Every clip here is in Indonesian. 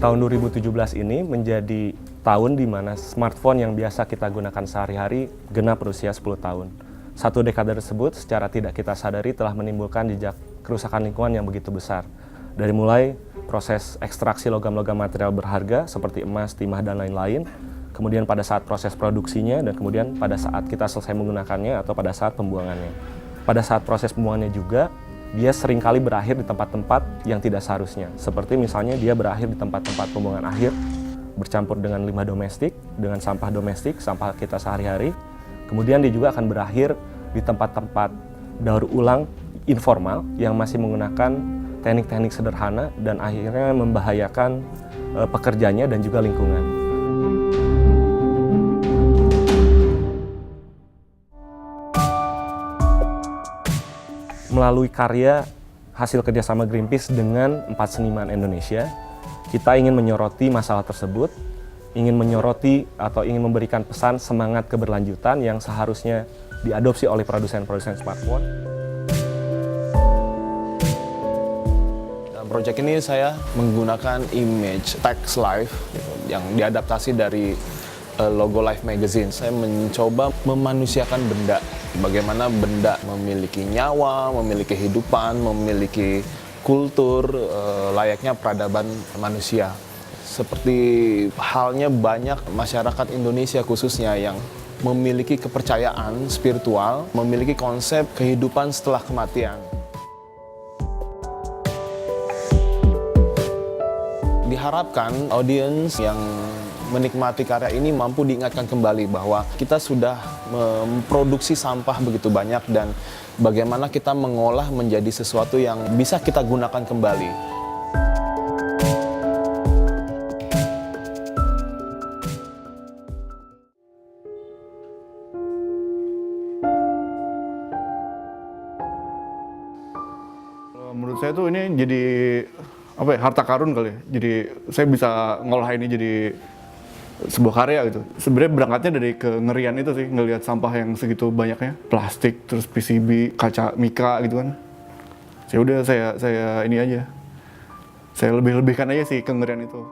Tahun 2017 ini menjadi tahun di mana smartphone yang biasa kita gunakan sehari-hari genap berusia 10 tahun. Satu dekade tersebut secara tidak kita sadari telah menimbulkan jejak kerusakan lingkungan yang begitu besar. Dari mulai proses ekstraksi logam-logam material berharga seperti emas, timah, dan lain-lain, kemudian pada saat proses produksinya, dan kemudian pada saat kita selesai menggunakannya atau pada saat pembuangannya. Pada saat proses pembuangannya juga, dia seringkali berakhir di tempat-tempat yang tidak seharusnya. Seperti misalnya dia berakhir di tempat-tempat pembuangan akhir, bercampur dengan limbah domestik, dengan sampah domestik, sampah kita sehari-hari. Kemudian dia juga akan berakhir di tempat-tempat daur ulang informal yang masih menggunakan teknik-teknik sederhana dan akhirnya membahayakan pekerjanya dan juga lingkungan. Melalui karya hasil kerjasama Greenpeace dengan 4 seniman Indonesia, kita ingin menyoroti masalah tersebut, ingin menyoroti atau ingin memberikan pesan semangat keberlanjutan yang seharusnya diadopsi oleh produsen-produsen smartphone. Dalam proyek ini saya menggunakan image text live yang diadaptasi dari logo Life Magazine. Saya mencoba memanusiakan benda. Bagaimana benda memiliki nyawa, memiliki kehidupan, memiliki kultur layaknya peradaban manusia. Seperti halnya banyak masyarakat Indonesia khususnya yang memiliki kepercayaan spiritual, memiliki konsep kehidupan setelah kematian. Diharapkan audiens yang menikmati karya ini mampu diingatkan kembali bahwa kita sudah memproduksi sampah begitu banyak dan bagaimana kita mengolah menjadi sesuatu yang bisa kita gunakan kembali. Menurut saya tuh ini jadi harta karun kali ya. Jadi saya bisa ngolah ini jadi sebuah karya gitu. Sebenarnya berangkatnya dari kengerian itu sih, ngelihat sampah yang segitu banyaknya, plastik, terus PCB, kaca mika gitu kan. Ya udah saya ini aja. Saya lebih-lebihkan aja sih kengerian itu.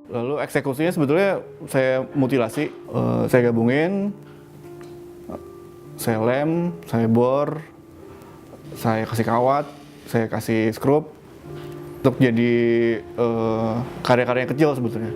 Lalu eksekusinya sebetulnya saya mutilasi, saya gabungin, saya lem, saya bor, saya kasih kawat, saya kasih skrup untuk jadi karya-karya yang kecil sebetulnya.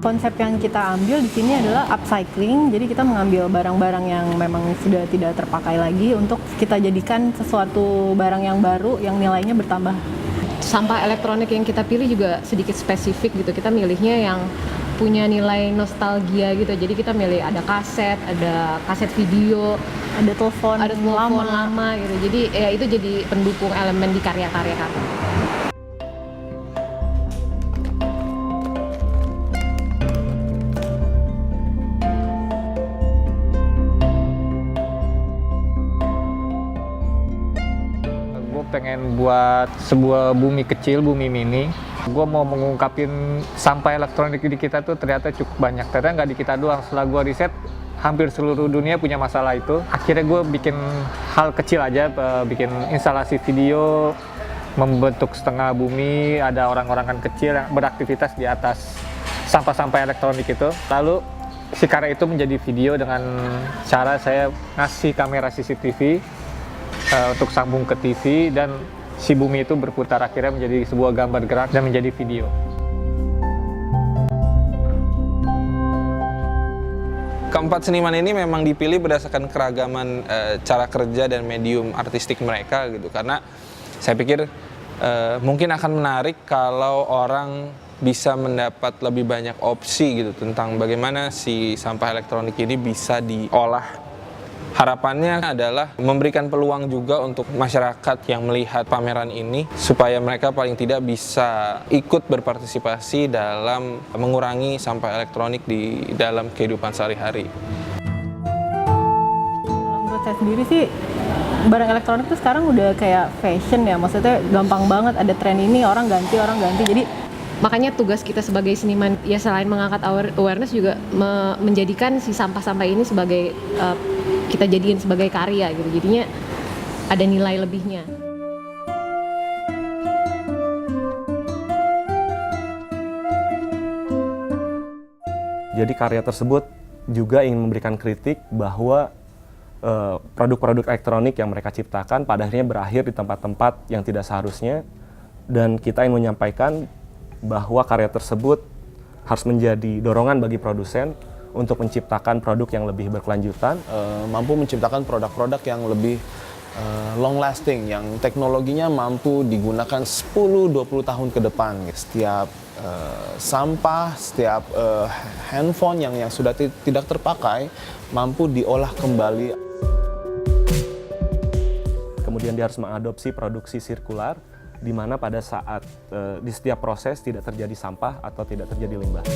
Konsep yang kita ambil di sini adalah upcycling, jadi kita mengambil barang-barang yang memang sudah tidak terpakai lagi untuk kita jadikan sesuatu barang yang baru yang nilainya bertambah. Sampah elektronik yang kita pilih juga sedikit spesifik gitu, kita milihnya yang punya nilai nostalgia gitu, jadi kita milih ada kaset video, ada telepon lama gitu, jadi ya itu jadi pendukung elemen di karya-karya kami. Pengen buat sebuah bumi kecil, bumi mini. Gue mau mengungkapin sampah elektronik di kita tuh ternyata cukup banyak. Ternyata nggak di kita doang. Setelah gue riset, hampir seluruh dunia punya masalah itu. Akhirnya gue bikin hal kecil aja, bikin instalasi video, membentuk setengah bumi, ada orang-orang kecil yang beraktivitas di atas sampah-sampah elektronik itu. Lalu si karya itu menjadi video dengan cara saya ngasih kamera CCTV untuk sambung ke TV dan si bumi itu berputar, akhirnya menjadi sebuah gambar gerak dan menjadi video. Keempat seniman ini memang dipilih berdasarkan keragaman cara kerja dan medium artistik mereka gitu, karena saya pikir mungkin akan menarik kalau orang bisa mendapat lebih banyak opsi gitu tentang bagaimana si sampah elektronik ini bisa diolah. Harapannya adalah memberikan peluang juga untuk masyarakat yang melihat pameran ini supaya mereka paling tidak bisa ikut berpartisipasi dalam mengurangi sampah elektronik di dalam kehidupan sehari-hari. Menurut menurut saya sendiri sih barang elektronik tuh sekarang udah kayak fashion ya, maksudnya gampang banget ada tren ini orang ganti. Jadi Makanya tugas kita sebagai seniman ya selain mengangkat awareness juga menjadikan si sampah-sampah ini sebagai kita jadiin sebagai karya gitu. Jadinya ada nilai lebihnya. Jadi karya tersebut juga ingin memberikan kritik bahwa produk-produk elektronik yang mereka ciptakan pada akhirnya berakhir di tempat-tempat yang tidak seharusnya, dan kita ingin menyampaikan bahwa karya tersebut harus menjadi dorongan bagi produsen untuk menciptakan produk yang lebih berkelanjutan, mampu menciptakan produk-produk yang lebih long lasting, yang teknologinya mampu digunakan 10-20 tahun ke depan. Setiap sampah, setiap handphone yang sudah tidak terpakai mampu diolah kembali. Kemudian dia harus mengadopsi produksi sirkular, di mana pada saat di setiap proses tidak terjadi sampah atau tidak terjadi limbah.